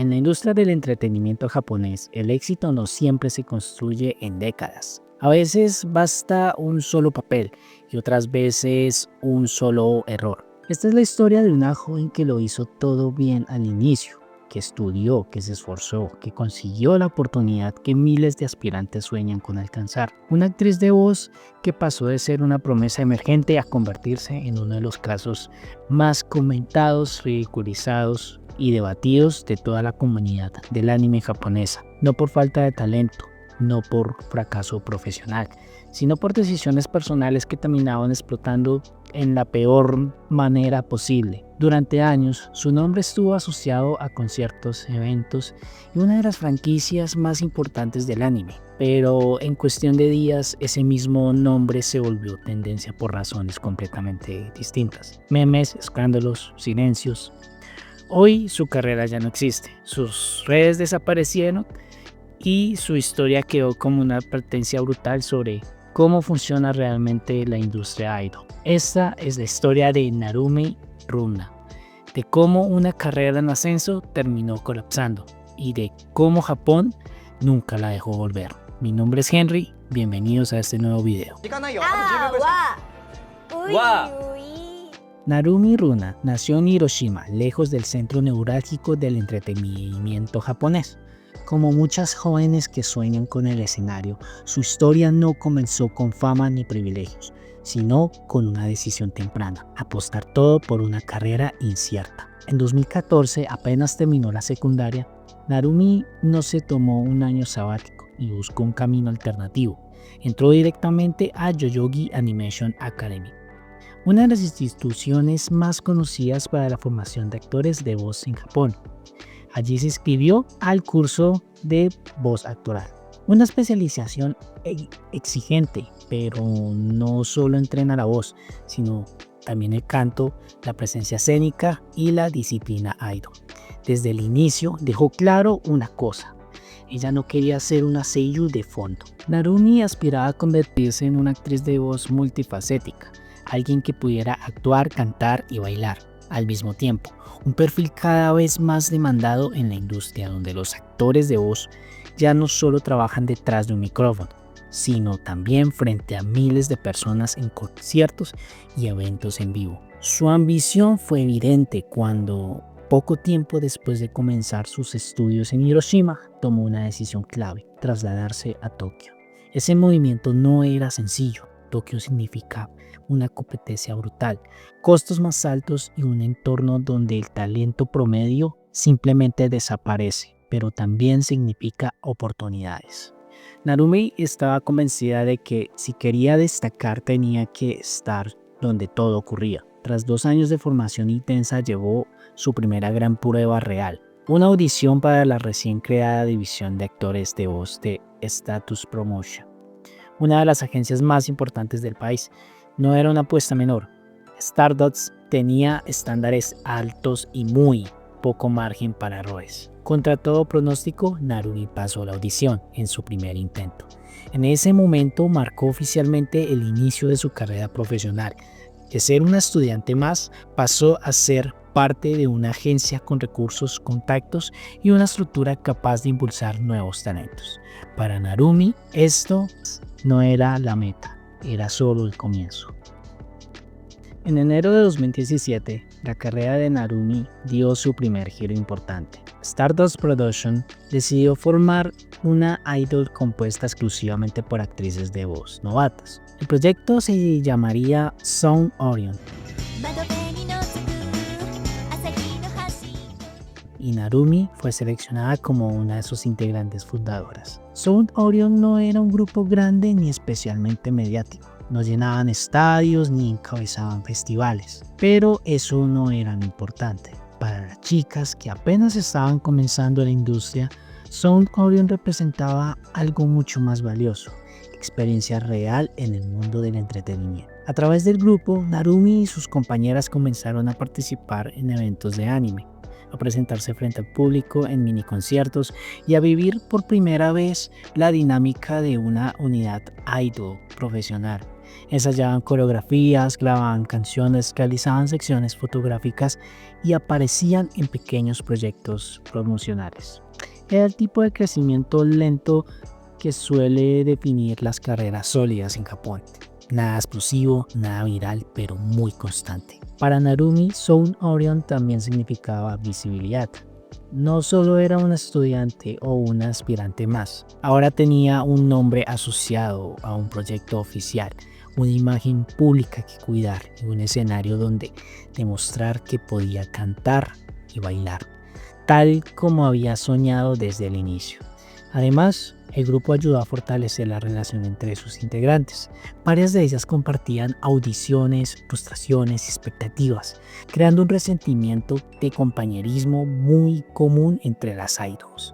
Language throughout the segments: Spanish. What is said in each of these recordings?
En la industria del entretenimiento japonés, el éxito no siempre se construye en décadas. A veces basta un solo papel y otras veces un solo error. Esta es la historia de una joven que lo hizo todo bien al inicio, que estudió, que se esforzó, que consiguió la oportunidad que miles de aspirantes sueñan con alcanzar. Una actriz de voz que pasó de ser una promesa emergente a convertirse en uno de los casos más comentados, ridiculizados y debatidos de toda la comunidad del anime japonesa. No por falta de talento, no por fracaso profesional, sino por decisiones personales que terminaban explotando en la peor manera posible. Durante años, su nombre estuvo asociado a conciertos, eventos y una de las franquicias más importantes del anime. Pero en cuestión de días, ese mismo nombre se volvió tendencia por razones completamente distintas. Memes, escándalos, silencios. Hoy su carrera ya no existe, sus redes desaparecieron y su historia quedó como una advertencia brutal sobre cómo funciona realmente la industria idol. Esta es la historia de Narumi Runa, de cómo una carrera en ascenso terminó colapsando y de cómo Japón nunca la dejó volver. Mi nombre es Henry, bienvenidos a este nuevo video. Narumi Runa nació en Hiroshima, lejos del centro neurálgico del entretenimiento japonés. Como muchas jóvenes que sueñan con el escenario, su historia no comenzó con fama ni privilegios, sino con una decisión temprana: apostar todo por una carrera incierta. En 2014, apenas terminó la secundaria, Narumi no se tomó un año sabático y buscó un camino alternativo. Entró directamente a Yoyogi Animation Academy, una de las instituciones más conocidas para la formación de actores de voz en Japón. Allí se inscribió al curso de voz actoral, una especialización exigente, pero no solo entrena la voz, sino también el canto, la presencia escénica y la disciplina idol. Desde el inicio dejó claro una cosa: ella no quería ser una seiyuu de fondo. Narumi aspiraba a convertirse en una actriz de voz multifacética, alguien que pudiera actuar, cantar y bailar al mismo tiempo, un perfil cada vez más demandado en la industria, donde los actores de voz ya no solo trabajan detrás de un micrófono, sino también frente a miles de personas en conciertos y eventos en vivo. Su ambición fue evidente cuando, poco tiempo después de comenzar sus estudios en Hiroshima, tomó una decisión clave: trasladarse a Tokio. Ese movimiento no era sencillo. Tokio significa una competencia brutal, costos más altos y un entorno donde el talento promedio simplemente desaparece, pero también significa oportunidades. Narumi estaba convencida de que si quería destacar tenía que estar donde todo ocurría. Tras 2 años de formación intensa, llevó su primera gran prueba real: una audición para la recién creada división de actores de voz de Status Promotion, una de las agencias más importantes del país. No era una apuesta menor. Stardust tenía estándares altos y muy poco margen para errores. Contra todo pronóstico, Narumi pasó la audición en su primer intento. En ese momento marcó oficialmente el inicio de su carrera profesional. De ser una estudiante más, pasó a ser parte de una agencia con recursos, contactos y una estructura capaz de impulsar nuevos talentos. Para Narumi, esto no era la meta, era solo el comienzo. En enero de 2017, la carrera de Narumi dio su primer giro importante. Stardust Production decidió formar una idol compuesta exclusivamente por actrices de voz novatas. El proyecto se llamaría Sound Orion, y Narumi fue seleccionada como una de sus integrantes fundadoras. Sound Orion no era un grupo grande ni especialmente mediático. No llenaban estadios ni encabezaban festivales, pero eso no era lo importante. Para las chicas que apenas estaban comenzando en la industria, Sound Orion representaba algo mucho más valioso: experiencia real en el mundo del entretenimiento. A través del grupo, Narumi y sus compañeras comenzaron a participar en eventos de anime, a presentarse frente al público en mini conciertos y a vivir por primera vez la dinámica de una unidad idol profesional. Ensayaban coreografías, grababan canciones, realizaban secciones fotográficas y aparecían en pequeños proyectos promocionales. Era el tipo de crecimiento lento que suele definir las carreras sólidas en Japón. Nada explosivo, nada viral, pero muy constante. Para Narumi, Sound Orion también significaba visibilidad. No solo era un estudiante o una aspirante más, ahora tenía un nombre asociado a un proyecto oficial, una imagen pública que cuidar y un escenario donde demostrar que podía cantar y bailar, tal como había soñado desde el inicio. Además, el grupo ayudó a fortalecer la relación entre sus integrantes. Varias de ellas compartían audiciones, frustraciones y expectativas, creando un resentimiento de compañerismo muy común entre las idols,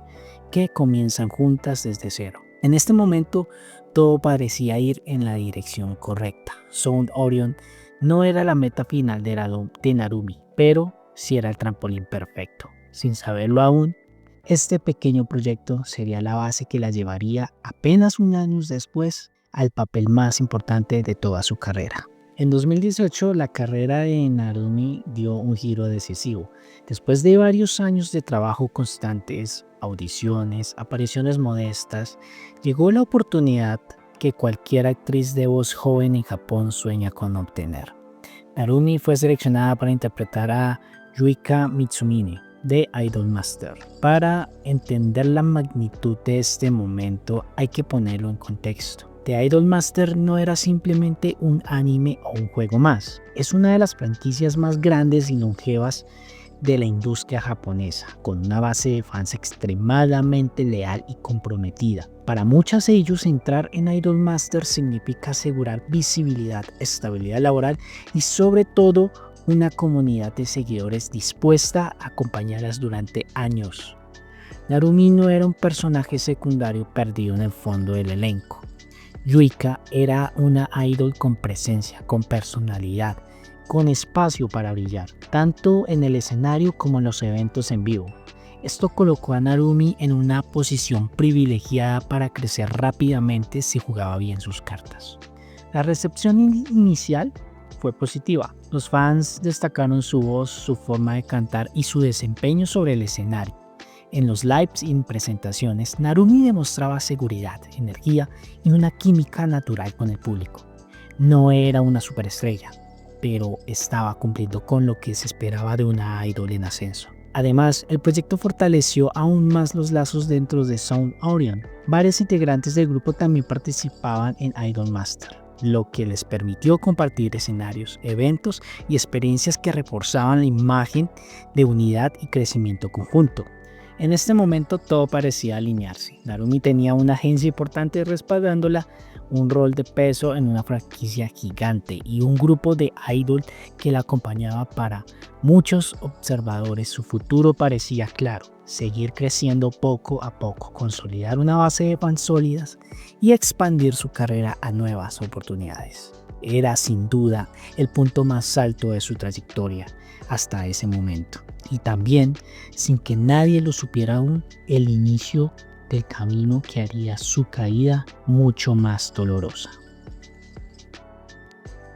que comienzan juntas desde cero. En este momento, todo parecía ir en la dirección correcta. Sound Orion no era la meta final de Narumi, pero sí era el trampolín perfecto. Sin saberlo aún, este pequeño proyecto sería la base que la llevaría apenas un año después al papel más importante de toda su carrera. En 2018, la carrera de Narumi dio un giro decisivo. Después de varios años de trabajo constantes, audiciones, apariciones modestas, llegó la oportunidad que cualquier actriz de voz joven en Japón sueña con obtener. Narumi fue seleccionada para interpretar a Yuika Mitsumine de Idolmaster. Para entender la magnitud de este momento hay que ponerlo en contexto. The Idolmaster no era simplemente un anime o un juego más. Es una de las franquicias más grandes y longevas de la industria japonesa, con una base de fans extremadamente leal y comprometida. Para muchos de ellos, entrar en Idolmaster significa asegurar visibilidad, estabilidad laboral y sobre todo una comunidad de seguidores dispuesta a acompañarlas durante años. Narumi no era un personaje secundario perdido en el fondo del elenco. Yuika era una idol con presencia, con personalidad, con espacio para brillar, tanto en el escenario como en los eventos en vivo. Esto colocó a Narumi en una posición privilegiada para crecer rápidamente si jugaba bien sus cartas. La recepción inicial fue positiva. Los fans destacaron su voz, su forma de cantar y su desempeño sobre el escenario. En los lives y en presentaciones, Narumi demostraba seguridad, energía y una química natural con el público. No era una superestrella, pero estaba cumpliendo con lo que se esperaba de una idol en ascenso. Además, el proyecto fortaleció aún más los lazos dentro de Sound Orion. Varios integrantes del grupo también participaban en Idolmaster, lo que les permitió compartir escenarios, eventos y experiencias que reforzaban la imagen de unidad y crecimiento conjunto. En este momento todo parecía alinearse. Narumi tenía una agencia importante respaldándola, un rol de peso en una franquicia gigante y un grupo de idol que la acompañaba. Para muchos observadores su futuro parecía claro: seguir creciendo poco a poco, consolidar una base de fans sólidas y expandir su carrera a nuevas oportunidades. Era sin duda el punto más alto de su trayectoria hasta ese momento, y también, sin que nadie lo supiera aún, el inicio del camino que haría su caída mucho más dolorosa.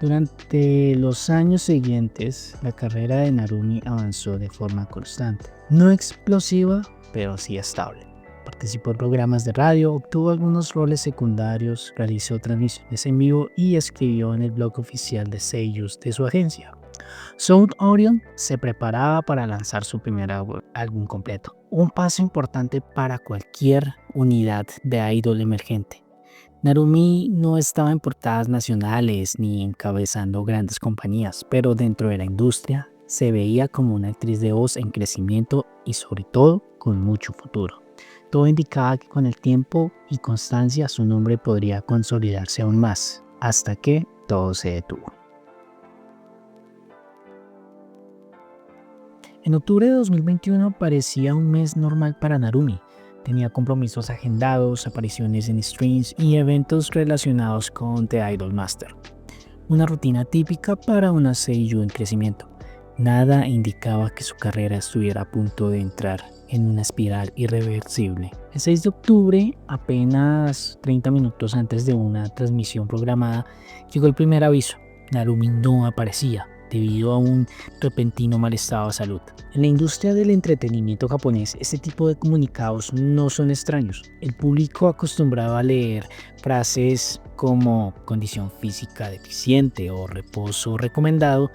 Durante los años siguientes, la carrera de Narumi avanzó de forma constante, no explosiva, pero sí estable. Participó en programas de radio, obtuvo algunos roles secundarios, realizó transmisiones en vivo y escribió en el blog oficial de seiyus de su agencia. Sound Orion se preparaba para lanzar su primer álbum completo, un paso importante para cualquier unidad de idol emergente. Narumi no estaba en portadas nacionales ni encabezando grandes compañías, pero dentro de la industria se veía como una actriz de voz en crecimiento y sobre todo con mucho futuro. Todo indicaba que con el tiempo y constancia su nombre podría consolidarse aún más, hasta que todo se detuvo. En octubre de 2021 parecía un mes normal para Narumi. Tenía compromisos agendados, apariciones en streams y eventos relacionados con The Idolmaster. Una rutina típica para una seiyuu en crecimiento. Nada indicaba que su carrera estuviera a punto de entrar en una espiral irreversible. El 6 de octubre, apenas 30 minutos antes de una transmisión programada, llegó el primer aviso. Narumi no aparecía debido a un repentino mal estado de salud. En la industria del entretenimiento japonés, este tipo de comunicados no son extraños. El público acostumbrado a leer frases como condición física deficiente o reposo recomendado,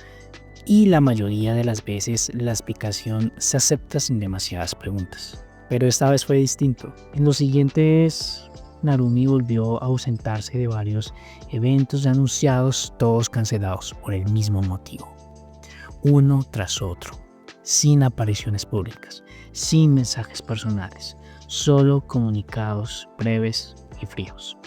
y la mayoría de las veces la explicación se acepta sin demasiadas preguntas. Pero esta vez fue distinto. En los siguientes, Narumi volvió a ausentarse de varios eventos anunciados, todos cancelados por el mismo motivo. Uno tras otro, sin apariciones públicas, sin mensajes personales, solo comunicados breves y fríos.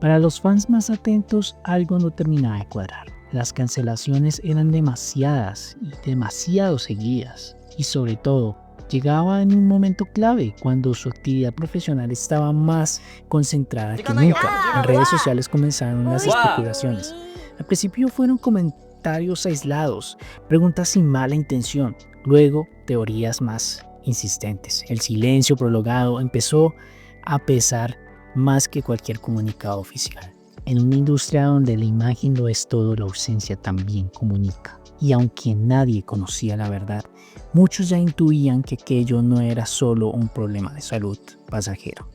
Para los fans más atentos, algo no terminaba de cuadrar. Las cancelaciones eran demasiadas y demasiado seguidas, y sobre todo, llegaba en un momento clave cuando su actividad profesional estaba más concentrada que nunca. En redes sociales comenzaron las especulaciones. Al principio fueron comentarios aislados, preguntas sin mala intención, luego teorías más insistentes. El silencio prolongado empezó a pesar más que cualquier comunicado oficial. En una industria donde la imagen lo es todo, la ausencia también comunica. Y aunque nadie conocía la verdad, muchos ya intuían que aquello no era solo un problema de salud pasajero.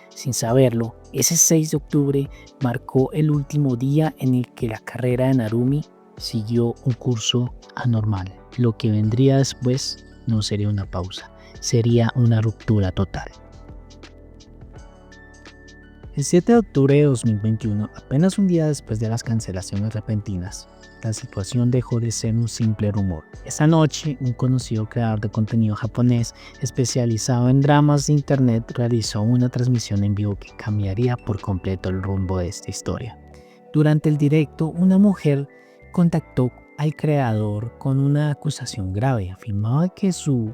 Sin saberlo, ese 6 de octubre marcó el último día en el que la carrera de Narumi siguió un curso anormal. Lo que vendría después no sería una pausa, sería una ruptura total. El 7 de octubre de 2021, apenas un día después de las cancelaciones repentinas, la situación dejó de ser un simple rumor. Esa noche, un conocido creador de contenido japonés especializado en dramas de internet realizó una transmisión en vivo que cambiaría por completo el rumbo de esta historia. Durante el directo, una mujer contactó al creador con una acusación grave. Afirmaba que su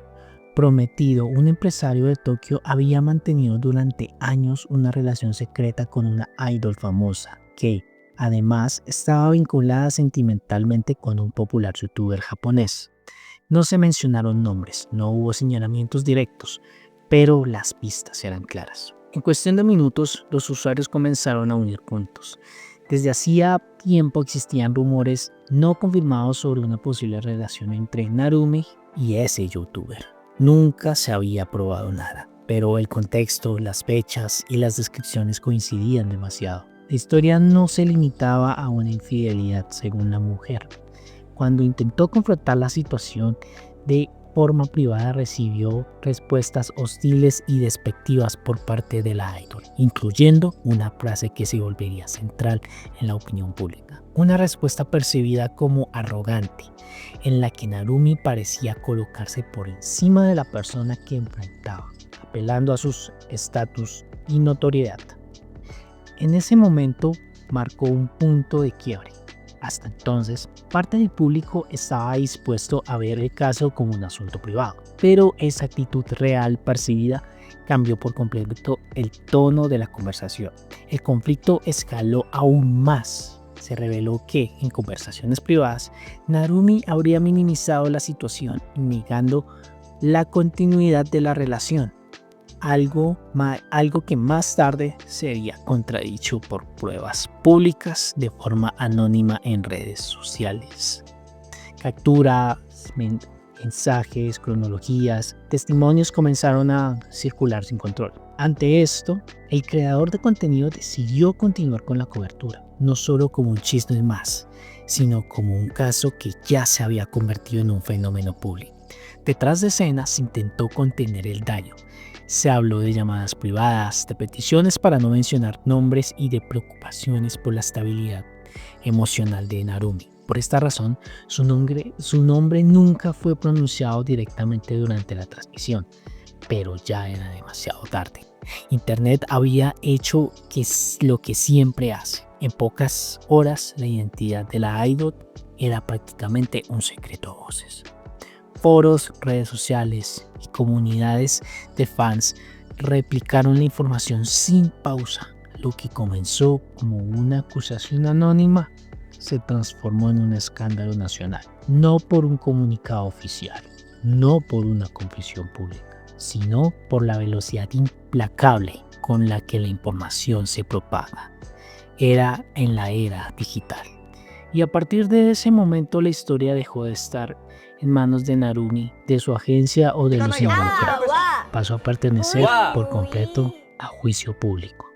prometido, un empresario de Tokio, había mantenido durante años una relación secreta con una idol famosa que, además, estaba vinculada sentimentalmente con un popular youtuber japonés. No se mencionaron nombres, no hubo señalamientos directos, pero las pistas eran claras. En cuestión de minutos, los usuarios comenzaron a unir puntos. Desde hacía tiempo existían rumores no confirmados sobre una posible relación entre Narumi y ese youtuber. Nunca se había probado nada, pero el contexto, las fechas y las descripciones coincidían demasiado. La historia no se limitaba a una infidelidad, según la mujer. Cuando intentó confrontar la situación de forma privada, recibió respuestas hostiles y despectivas por parte de la idol, incluyendo una frase que se volvería central en la opinión pública. Una respuesta percibida como arrogante, en la que Narumi parecía colocarse por encima de la persona que enfrentaba, apelando a su estatus y notoriedad. En ese momento marcó un punto de quiebre. Hasta entonces, parte del público estaba dispuesto a ver el caso como un asunto privado, pero esa actitud real percibida cambió por completo el tono de la conversación. El conflicto escaló aún más. Se reveló que, en conversaciones privadas, Narumi habría minimizado la situación, negando la continuidad de la relación, algo que más tarde sería contradicho por pruebas públicas de forma anónima en redes sociales. Capturas, mensajes, cronologías, testimonios comenzaron a circular sin control. Ante esto, el creador de contenido decidió continuar con la cobertura, no solo como un chisme más, sino como un caso que ya se había convertido en un fenómeno público. Detrás de escenas se intentó contener el daño. Se habló de llamadas privadas, de peticiones para no mencionar nombres y de preocupaciones por la estabilidad emocional de Narumi. Por esta razón, su nombre nunca fue pronunciado directamente durante la transmisión, pero ya era demasiado tarde. Internet había hecho lo que siempre hace. En pocas horas, la identidad de la idol era prácticamente un secreto a voces. Foros, redes sociales y comunidades de fans replicaron la información sin pausa. Lo que comenzó como una acusación anónima se transformó en un escándalo nacional, no por un comunicado oficial, no por una confesión pública, sino por la velocidad implacable con la que la información se propaga. Era en la era digital. Y a partir de ese momento la historia dejó de estar en manos de Narumi, de su agencia o de los involucrados. Pasó a pertenecer por completo a juicio público.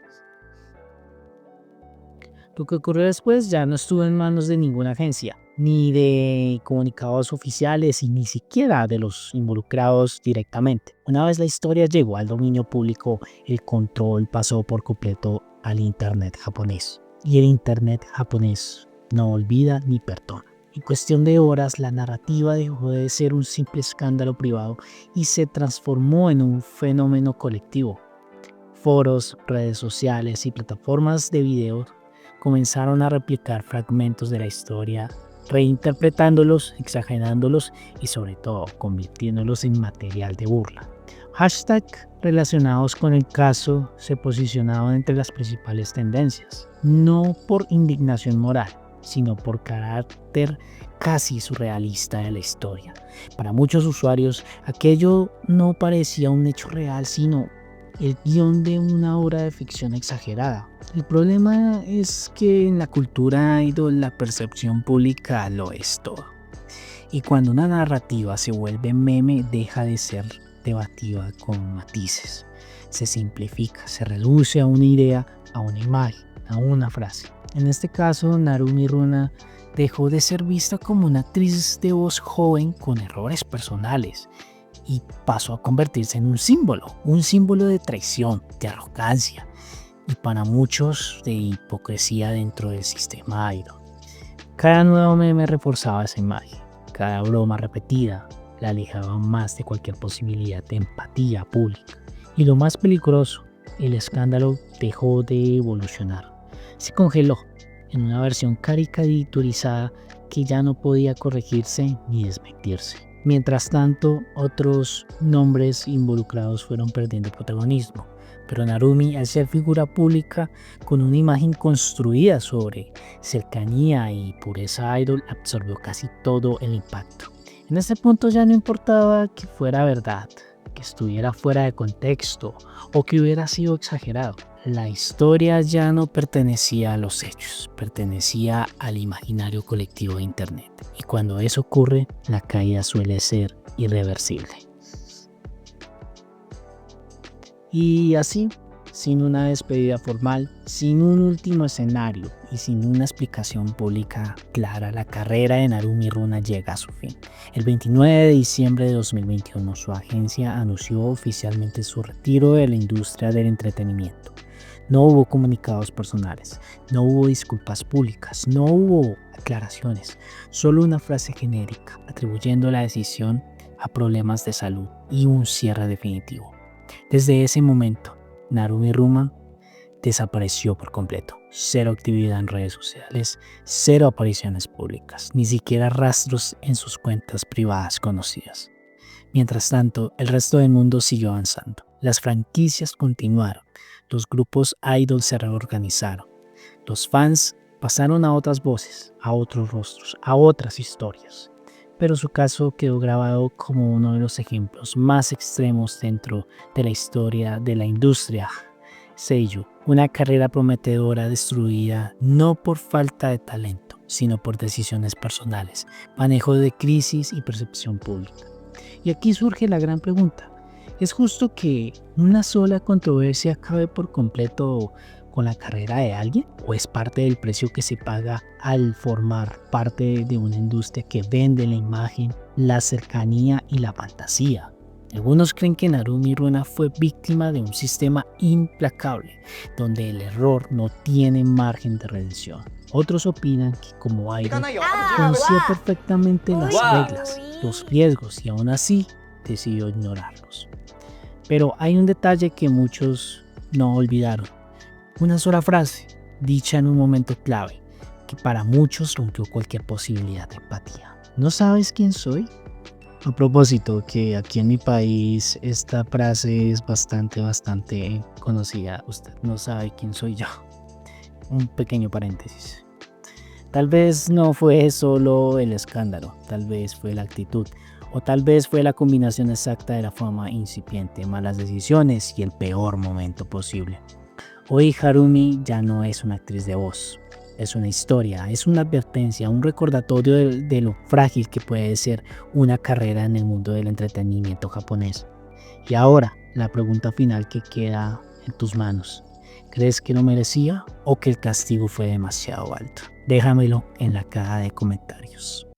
Lo que ocurrió después ya no estuvo en manos de ninguna agencia, ni de comunicados oficiales y ni siquiera de los involucrados directamente. Una vez la historia llegó al dominio público, el control pasó por completo al Internet japonés. Y el Internet japonés no olvida ni perdona. En cuestión de horas, la narrativa dejó de ser un simple escándalo privado y se transformó en un fenómeno colectivo. Foros, redes sociales y plataformas de video comenzaron a replicar fragmentos de la historia, reinterpretándolos, exagerándolos y sobre todo convirtiéndolos en material de burla. Hashtags relacionados con el caso se posicionaban entre las principales tendencias, no por indignación moral, sino por carácter casi surrealista de la historia. Para muchos usuarios, aquello no parecía un hecho real, sino el guión de una obra de ficción exagerada. El problema es que en la cultura idol la percepción pública lo es todo. Y cuando una narrativa se vuelve meme, deja de ser debativa con matices. Se simplifica, se reduce a una idea, a una imagen, a una frase. En este caso, Narumi Runa dejó de ser vista como una actriz de voz joven con errores personales y pasó a convertirse en un símbolo de traición, de arrogancia y para muchos de hipocresía dentro del sistema idol. Cada nuevo meme reforzaba esa imagen, cada broma repetida la alejaba más de cualquier posibilidad de empatía pública. Y lo más peligroso, el escándalo dejó de evolucionar. Se congeló en una versión caricaturizada que ya no podía corregirse ni desmentirse. Mientras tanto, otros nombres involucrados fueron perdiendo protagonismo, pero Narumi, al ser figura pública con una imagen construida sobre cercanía y pureza idol, absorbió casi todo el impacto. En ese punto ya no importaba que fuera verdad, que estuviera fuera de contexto o que hubiera sido exagerado. La historia ya no pertenecía a los hechos, pertenecía al imaginario colectivo de Internet. Y cuando eso ocurre, la caída suele ser irreversible. Y así, sin una despedida formal, sin un último escenario y sin una explicación pública clara, la carrera de Narumi Runa llega a su fin. El 29 de diciembre de 2021, su agencia anunció oficialmente su retiro de la industria del entretenimiento. No hubo comunicados personales, no hubo disculpas públicas, no hubo aclaraciones, solo una frase genérica atribuyendo la decisión a problemas de salud y un cierre definitivo. Desde ese momento, Narumi Runa desapareció por completo. Cero actividad en redes sociales, cero apariciones públicas, ni siquiera rastros en sus cuentas privadas conocidas. Mientras tanto, el resto del mundo siguió avanzando. Las franquicias continuaron, los grupos idol se reorganizaron, los fans pasaron a otras voces, a otros rostros, a otras historias. Pero su caso quedó grabado como uno de los ejemplos más extremos dentro de la historia de la industria seiyuu, una carrera prometedora destruida no por falta de talento, sino por decisiones personales, manejo de crisis y percepción pública. Y aquí surge la gran pregunta: ¿es justo que una sola controversia acabe por completo con la carrera de alguien? ¿O es parte del precio que se paga al formar parte de una industria que vende la imagen, la cercanía y la fantasía? Algunos creen que Narumi Runa fue víctima de un sistema implacable, donde el error no tiene margen de redención. Otros opinan que como idol conocía perfectamente las reglas, los riesgos y aún así decidió ignorarlos. Pero hay un detalle que muchos no olvidaron. Una sola frase, dicha en un momento clave, que para muchos rompió cualquier posibilidad de empatía. ¿No sabes quién soy? A propósito, que aquí en mi país esta frase es bastante conocida. Usted no sabe quién soy yo. Un pequeño paréntesis. Tal vez no fue solo el escándalo, tal vez fue la actitud O tal vez fue la combinación exacta de la fama incipiente, malas decisiones y el peor momento posible. Hoy Harumi ya no es una actriz de voz, es una historia, es una advertencia, un recordatorio de lo frágil que puede ser una carrera en el mundo del entretenimiento japonés. Y ahora, la pregunta final que queda en tus manos. ¿Crees que lo merecía o que el castigo fue demasiado alto? Déjamelo en la caja de comentarios.